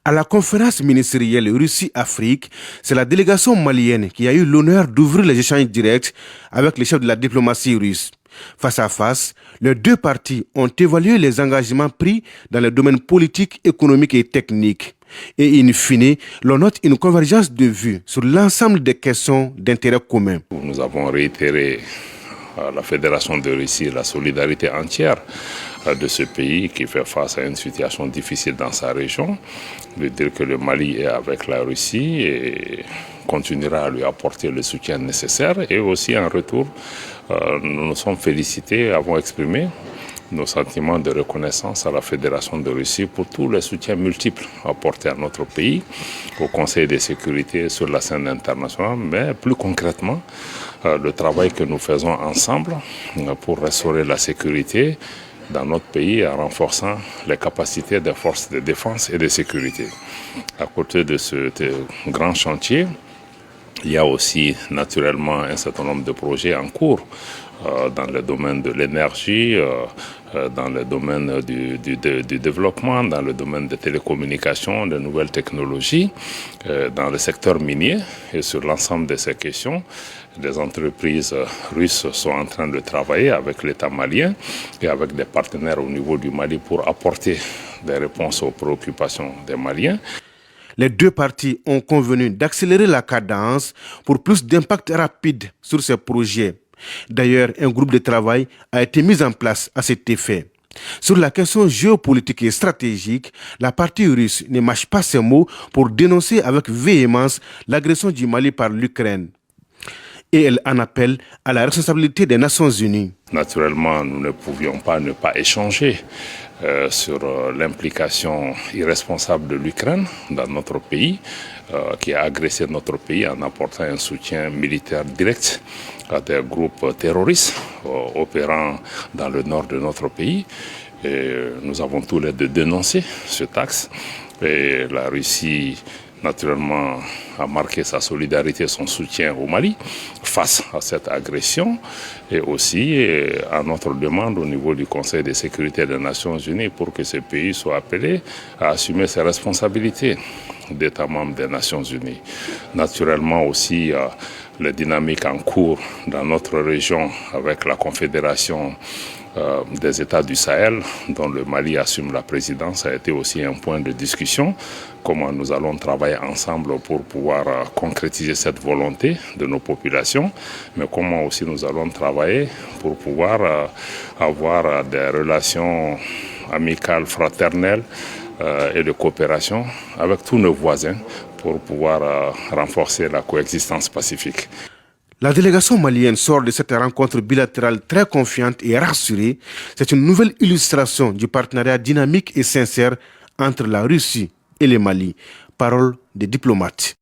À la conférence ministérielle Russie-Afrique, c'est la délégation malienne qui a eu l'honneur d'ouvrir les échanges directs avec les chefs de la diplomatie russe. Face à face, les deux parties ont évalué les engagements pris dans les domaines politiques, économiques et techniques. Et in fine, l'on note une convergence de vues sur l'ensemble des questions d'intérêt commun. Nous avons réitéré à la Fédération de Russie la solidarité entière de ce pays qui fait face à une situation difficile dans sa région, de dire que le Mali est avec la Russie et continuera à lui apporter le soutien nécessaire. Et aussi en retour, nous nous sommes félicités et avons exprimé nos sentiments de reconnaissance à la Fédération de Russie pour tous les soutiens multiples apportés à notre pays, au Conseil de sécurité sur la scène internationale, mais plus concrètement, le travail que nous faisons ensemble pour restaurer la sécurité dans notre pays en renforçant les capacités des forces de défense et de sécurité. À côté de ce grand chantier, il y a aussi naturellement un certain nombre de projets en cours dans le domaine de l'énergie, dans le domaine du développement, dans le domaine des télécommunications, des nouvelles technologies, dans le secteur minier. Et sur l'ensemble de ces questions, les entreprises russes sont en train de travailler avec l'État malien et avec des partenaires au niveau du Mali pour apporter des réponses aux préoccupations des Maliens. Les deux parties ont convenu d'accélérer la cadence pour plus d'impact rapide sur ces projets. D'ailleurs, un groupe de travail a été mis en place à cet effet. Sur la question géopolitique et stratégique, la partie russe ne mâche pas ses mots pour dénoncer avec véhémence l'agression du Mali par l'Ukraine. Et elle en appelle à la responsabilité des Nations Unies. Naturellement, nous ne pouvions pas ne pas échanger sur l'implication irresponsable de l'Ukraine dans notre pays, qui a agressé notre pays en apportant un soutien militaire direct à des groupes terroristes opérant dans le nord de notre pays. Et nous avons tous les deux dénoncé cet axe. Et la Russie, naturellement, a marqué sa solidarité, son soutien au Mali face à cette agression et aussi à notre demande au niveau du Conseil de sécurité des Nations Unies pour que ce pays soit appelé à assumer ses responsabilités d'État membre des Nations Unies. Naturellement aussi, les dynamiques en cours dans notre région avec la Confédération des États du Sahel, dont le Mali assume la présidence, a été aussi un point de discussion. Comment nous allons travailler ensemble pour pouvoir concrétiser cette volonté de nos populations, mais comment aussi nous allons travailler pour pouvoir avoir des relations amicales, fraternelles et de coopération avec tous nos voisins pour pouvoir renforcer la coexistence pacifique. La délégation malienne sort de cette rencontre bilatérale très confiante et rassurée. C'est une nouvelle illustration du partenariat dynamique et sincère entre la Russie et le Mali. Parole des diplomates.